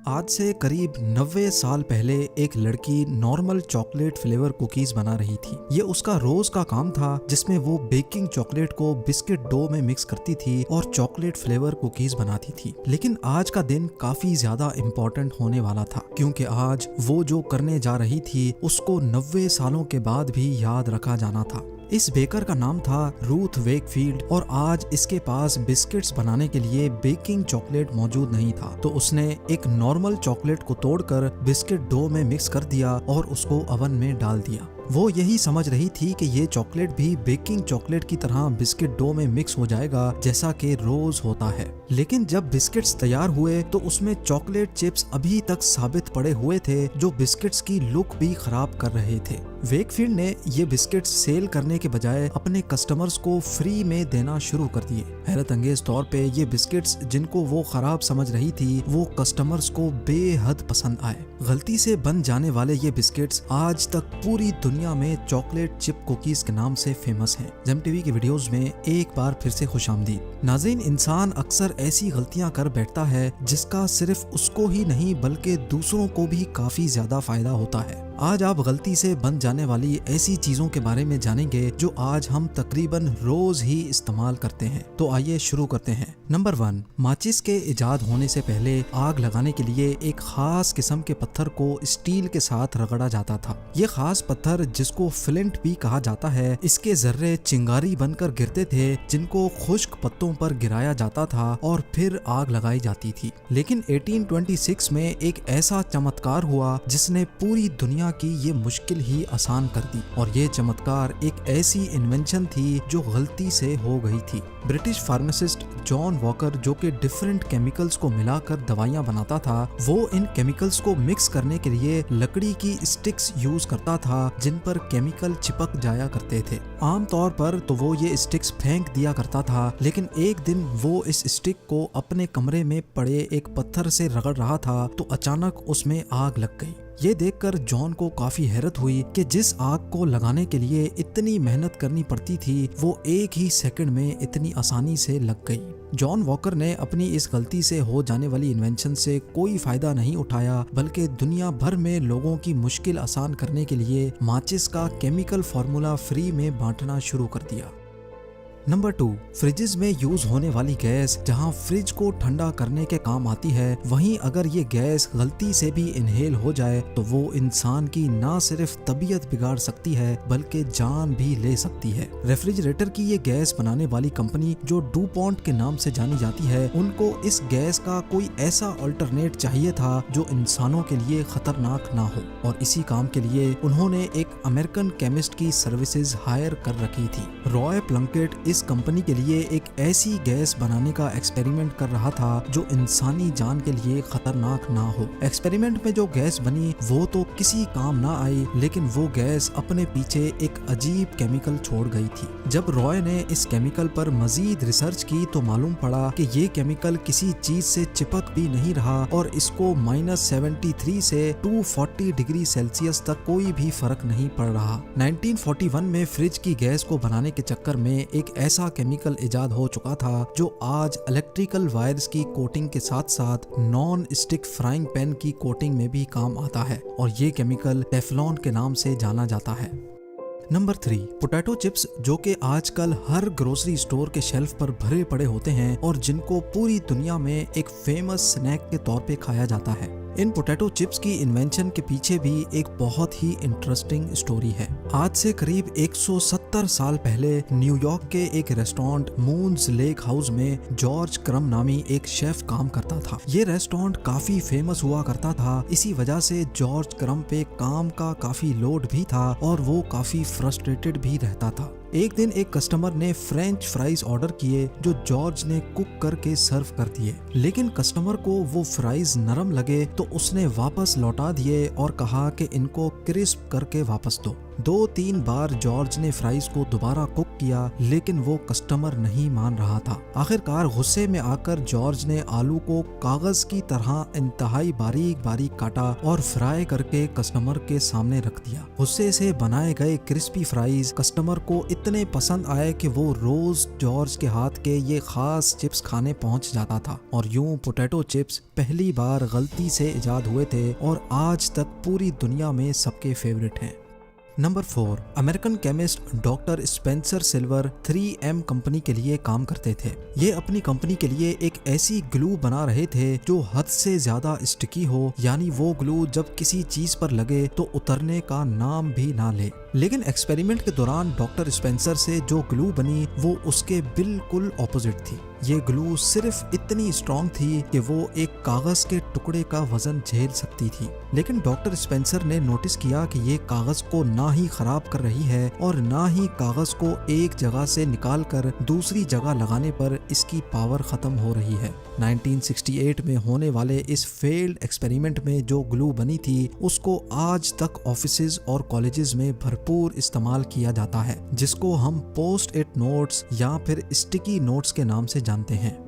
आज से करीब 90 साल पहले एक लड़की नॉर्मल चॉकलेट फ्लेवर कुकीज बना रही थी। ये उसका रोज का काम था, जिसमें वो बेकिंग चॉकलेट को बिस्किट डो में मिक्स करती थी और चॉकलेट फ्लेवर कुकीज बनाती थी। लेकिन आज का दिन काफी ज्यादा इम्पोर्टेंट होने वाला था, क्योंकि आज वो जो करने जा रही थी उसको 90 सालों के बाद भी याद रखा जाना था। इस बेकर का नाम था रूथ वेकफील्ड और आज इसके पास बिस्किट्स बनाने के लिए बेकिंग चॉकलेट मौजूद नहीं था, तो उसने एक नॉर्मल चॉकलेट को तोड़कर बिस्किट डो में मिक्स कर दिया और उसको ओवन में डाल दिया। वो यही समझ रही थी कि ये चॉकलेट भी बेकिंग चॉकलेट की तरह बिस्किट डो में मिक्स हो जाएगा, जैसा कि रोज होता है। लेकिन जब बिस्किट्स तैयार हुए तो उसमें चॉकलेट चिप्स अभी तक साबित पड़े हुए थे, जो बिस्किट्स की लुक भी खराब कर रहे थे। वेकफील्ड ने ये बिस्किट्स सेल करने के बजाय अपने कस्टमर्स को फ्री में देना शुरू कर दिए। हैरत अंगेज तौर पे ये बिस्किट्स, जिनको वो खराब समझ रही थी, वो कस्टमर्स को बेहद पसंद आए। गलती से बन जाने वाले ये बिस्किट्स आज तक पूरी दुनिया में चॉकलेट चिप कुकीज के नाम से फेमस हैं। जेम टीवी की वीडियोस में एक बार फिर से खुशामदीद। नाज़रीन, इंसान अक्सर ऐसी गलतियां कर बैठता है जिसका सिर्फ उसको ही नहीं बल्कि दूसरों को भी काफी ज्यादा फायदा होता है। आज आप गलती से बन जाने वाली ऐसी चीजों के बारे में जानेंगे जो आज हम तकरीबन रोज ही इस्तेमाल करते हैं। तो आइए शुरू करते हैं। नंबर 1, माचिस के इजाद होने से पहले आग लगाने के लिए एक खास किस्म के पत्थर को स्टील के साथ रगड़ा जाता था। ये खास पत्थर, जिसको फ्लिंट भी कहा जाता है, इसके जर्रे चिंगारी बनकर गिरते थे, जिनको खुश्क पत्तों पर गिराया जाता था और फिर आग लगाई जाती थी। लेकिन 1826 में एक ऐसा चमत्कार हुआ जिसने पूरी दुनिया की ये मुश्किल ही आसान कर दी, और ये चमत्कार एक ऐसी इन्वेंशन थी जो गलती से हो गई थी। ब्रिटिश फार्मासिस्ट जॉन वॉकर, जो कि डिफरेंट केमिकल्स को मिलाकर दवाइयां बनाता था, वो इन केमिकल्स को मिक्स करने के लिए लकड़ी की स्टिक्स यूज करता था, जिन पर केमिकल चिपक जाया करते थे। आमतौर पर तो वो ये स्टिक्स फेंक दिया करता था, लेकिन एक दिन वो इस स्टिक को अपने कमरे में पड़े एक पत्थर से रगड़ रहा था तो अचानक उसमें आग लग गई। ये देखकर जॉन को काफी हैरत हुई कि जिस आग को लगाने के लिए इतनी मेहनत करनी पड़ती थी, वो एक ही सेकंड में इतनी आसानी से लग गई। जॉन वॉकर ने अपनी इस गलती से हो जाने वाली इन्वेंशन से कोई फायदा नहीं उठाया, बल्कि दुनिया भर में लोगों की मुश्किल आसान करने के लिए माचिस का केमिकल फार्मूला फ्री में बांटना शुरू कर दिया। नंबर 2, फ्रिजेस में यूज होने वाली गैस जहां फ्रिज को ठंडा करने के काम आती है, वहीं अगर ये गैस गलती से भी इनहेल हो जाए तो वो इंसान की ना सिर्फ तबीयत बिगाड़ सकती है बल्कि जान भी ले सकती है। रेफ्रिजरेटर की ये गैस बनाने वाली कंपनी, जो डुपॉन्ट के नाम से जानी जाती है, उनको इस गैस का कोई ऐसा अल्टरनेट चाहिए था जो इंसानों के लिए खतरनाक ना हो, और इसी काम के लिए उन्होंने एक अमेरिकन केमिस्ट की सर्विसेज हायर कर रखी थी। रॉय प्लंकेट इस कंपनी के लिए एक ऐसी गैस बनाने का एक्सपेरिमेंट कर रहा था जो इंसानी जान के लिए खतरनाक ना हो। एक्सपेरिमेंट में जो गैस बनी वो तो किसी काम ना आई, लेकिन वो गैस अपने पीछे एक अजीब केमिकल छोड़ गई थी। जब रॉय ने इस केमिकल पर मजीद रिसर्च की तो मालूम पड़ा कि ये केमिकल किसी चीज से चिपक भी नहीं रहा और इसको -73 से 240 डिग्री सेल्सियस तक कोई भी फर्क नहीं पड़ रहा। 1941 में फ्रिज की गैस को बनाने के चक्कर में एक ऐसा केमिकल इजाद हो चुका था जो आज इलेक्ट्रिकल वायर्स की कोटिंग के साथ साथ नॉन स्टिक फ्राइंग पैन की कोटिंग में भी काम आता है, और ये केमिकल टेफ्लॉन के नाम से जाना जाता है। नंबर 3, पोटैटो चिप्स, जो कि आजकल हर ग्रोसरी स्टोर के शेल्फ पर भरे पड़े होते हैं और जिनको पूरी दुनिया में एक फेमस स्नैक के तौर पे खाया जाता है। इन पोटैटो चिप्स की इन्वेंशन के पीछे भी एक बहुत ही इंटरेस्टिंग स्टोरी है। आज से करीब 170 साल पहले न्यूयॉर्क के एक रेस्टोरेंट मून्स लेक हाउस में जॉर्ज क्रम नामी एक शेफ काम करता था। ये रेस्टोरेंट काफी फेमस हुआ करता था, इसी वजह से जॉर्ज क्रम पे काम का काफी लोड भी था और वो काफी फ्रस्ट्रेटेड भी रहता था। एक दिन एक कस्टमर ने फ्रेंच फ्राइज ऑर्डर किए जो जॉर्ज ने कुक करके सर्व कर दिए, लेकिन कस्टमर को वो फ्राइज नरम लगे तो उसने वापस लौटा दिए और कहा कि इनको क्रिस्प करके वापस दो। 2-3 बार जॉर्ज ने फ्राइज को दोबारा कुक किया, लेकिन वो कस्टमर नहीं मान रहा था। आखिरकार गुस्से में आकर जॉर्ज ने आलू को कागज की तरह इंतहाई बारीक बारीक काटा और फ्राई करके कस्टमर के सामने रख दिया। गुस्से से बनाए गए क्रिस्पी फ्राइज कस्टमर को इतने पसंद आए कि वो रोज जॉर्ज के हाथ के ये खास चिप्स खाने पहुंच जाता था। और यूं पोटैटो चिप्स पहली बार गलती से इजाद हुए थे और आज तक पूरी दुनिया में सबके फेवरेट हैं। Number 4, American chemist doctor Spencer silver 3M company के लिए काम करते थे। ये अपनी कंपनी के लिए एक ऐसी ग्लू बना रहे थे जो हद से ज्यादा स्टिकी हो, यानी वो ग्लू जब किसी चीज पर लगे तो उतरने का नाम भी ना ले। लेकिन एक्सपेरिमेंट के दौरान डॉक्टर स्पेंसर से जो ग्लू बनी वो उसके बिल्कुल ऑपोजिट थी। ये ग्लू सिर्फ इतनी स्ट्रॉन्ग थी कि वो एक कागज के टुकड़े का वजन झेल सकती थी। लेकिन डॉक्टर स्पेंसर ने नोटिस किया कि ये कागज को ना ही खराब कर रही है और ना ही कागज को एक जगह से निकालकर दूसरी जगह लगाने पर इसकी पावर खत्म हो रही है। 1968 में होने वाले इस फेल्ड एक्सपेरिमेंट में जो ग्लू बनी थी उसको आज तक ऑफिसेज और कॉलेजेस में भरपूर इस्तेमाल किया जाता है, जिसको हम पोस्ट इट नोट्स या फिर स्टिकी नोट्स के नाम से जानते हैं।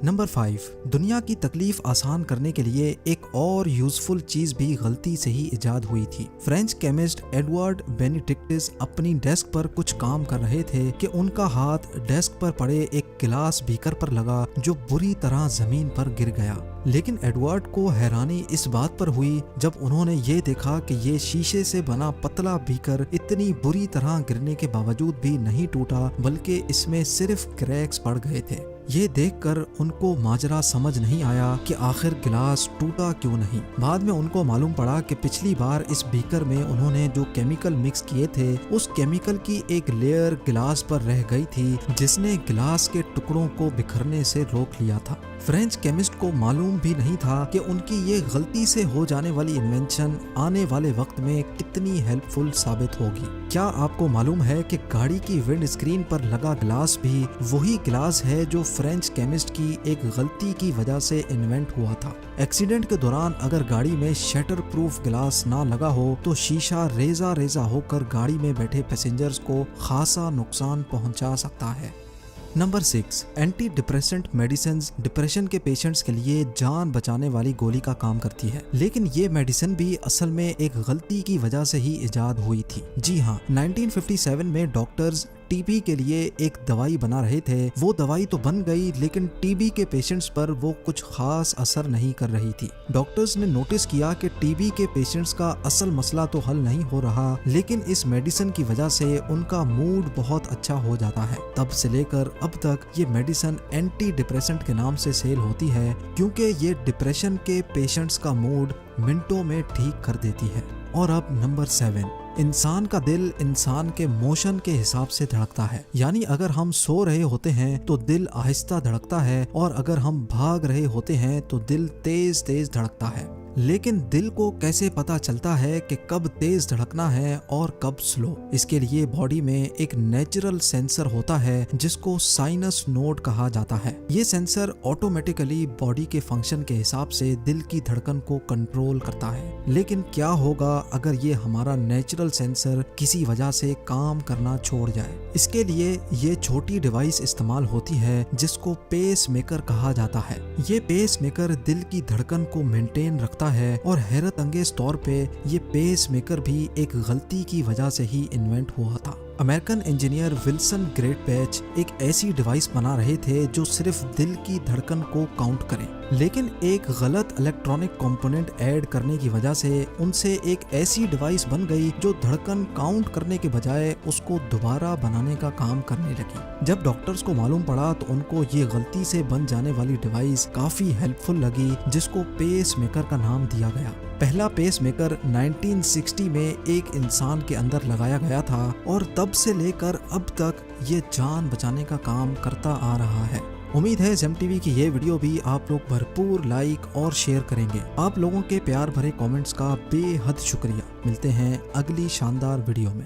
नंबर 5, दुनिया की तकलीफ आसान करने के लिए एक और यूजफुल चीज भी गलती से ही इजाद हुई थी। फ्रेंच केमिस्ट एडवर्ड बेनिडिक्टिस अपनी डेस्क पर कुछ काम कर रहे थे कि उनका हाथ डेस्क पर पड़े एक गिलास बीकर पर लगा जो बुरी तरह जमीन पर गिर गया। लेकिन एडवर्ड को हैरानी इस बात पर हुई जब उन्होंने ये देखा कि ये शीशे से बना पतला बीकर इतनी बुरी तरह गिरने के बावजूद भी नहीं टूटा, बल्कि इसमें सिर्फ क्रैक्स पड़ गए थे। ये देखकर उनको माजरा समझ नहीं आया कि आखिर गिलास टूटा क्यों नहीं। बाद में उनको मालूम पड़ा कि पिछली बार इस बीकर में उन्होंने जो केमिकल मिक्स किए थे उस केमिकल की एक लेयर गिलास पर रह गई थी, जिसने गिलास के टुकड़ों को बिखरने से रोक लिया था। फ्रेंच केमिस्ट को मालूम भी नहीं था कि उनकी ये गलती से हो जाने वाली इन्वेंशन आने वाले वक्त में कितनी हेल्पफुल साबित होगी। क्या आपको मालूम है कि गाड़ी की विंड स्क्रीन पर लगा ग्लास भी वही ग्लास है जो फ्रेंच केमिस्ट की एक गलती की वजह से इन्वेंट हुआ था। एक्सीडेंट के दौरान अगर गाड़ी में शटर प्रूफ ग्लास ना लगा हो तो शीशा रेजा रेजा होकर गाड़ी में बैठे पैसेंजर्स को खासा नुकसान पहुंचा सकता है। Number 6, anti depressant medicine depression के पेशेंट्स के लिए जान बचाने वाली गोली का काम करती है, लेकिन ये मेडिसिन भी असल में एक गलती की वजह से ही इजाद हुई थी। जी हाँ, 1957 में डॉक्टर्स टीबी के लिए एक दवाई बना रहे थे। वो दवाई तो बन गई, लेकिन टीबी के पेशेंट्स पर वो कुछ खास असर नहीं कर रही थी। डॉक्टर्स ने नोटिस किया कि टीबी के पेशेंट्स का असल मसला तो हल नहीं हो रहा, लेकिन इस मेडिसिन की वजह से उनका मूड बहुत अच्छा हो जाता है। तब से लेकर अब तक ये मेडिसिन एंटी डिप्रेसेंट के नाम से सेल होती है, क्योंकि ये डिप्रेशन के पेशेंट्स का मूड मिनटों में ठीक कर देती है। और अब नंबर 7, इंसान का दिल इंसान के मोशन के हिसाब से धड़कता है। यानी अगर हम सो रहे होते हैं तो दिल आहिस्ता धड़कता है, और अगर हम भाग रहे होते हैं तो दिल तेज तेज धड़कता है। लेकिन दिल को कैसे पता चलता है कि कब तेज धड़कना है और कब स्लो? इसके लिए बॉडी में एक नेचुरल सेंसर होता है जिसको साइनस नोड कहा जाता है। ये सेंसर ऑटोमेटिकली बॉडी के फंक्शन के हिसाब से दिल की धड़कन को कंट्रोल करता है। लेकिन क्या होगा अगर ये हमारा नेचुरल सेंसर किसी वजह से काम करना छोड़ जाए? इसके लिए ये छोटी डिवाइस इस्तेमाल होती है जिसको पेस मेकर कहा जाता है। ये पेस मेकर दिल की धड़कन को मेंटेन रखता है, और हैरत अंगेज तौर पे ये पेस मेकर भी एक गलती की वजह से ही इन्वेंट हुआ था। अमेरिकन इंजीनियर विल्सन ग्रेटपैच एक ऐसी डिवाइस बना रहे थे जो सिर्फ दिल की धड़कन को काउंट करे, लेकिन एक गलत इलेक्ट्रॉनिक कंपोनेंट ऐड करने की वजह से उनसे एक ऐसी डिवाइस बन गई जो धड़कन काउंट करने के बजाय उसको दोबारा बनाने का काम करने लगी। जब डॉक्टर्स को मालूम पड़ा तो उनको ये गलती से बन जाने वाली डिवाइस काफी हेल्पफुल लगी, जिसको पेस मेकर का नाम दिया गया। पहला पेस मेकर 1960 में एक इंसान के अंदर लगाया गया था, और तब से लेकर अब तक ये जान बचाने का काम करता आ रहा है। उम्मीद है जेम टीवी की ये वीडियो भी आप लोग भरपूर लाइक और शेयर करेंगे। आप लोगों के प्यार भरे कमेंट्स का बेहद शुक्रिया। मिलते हैं अगली शानदार वीडियो में।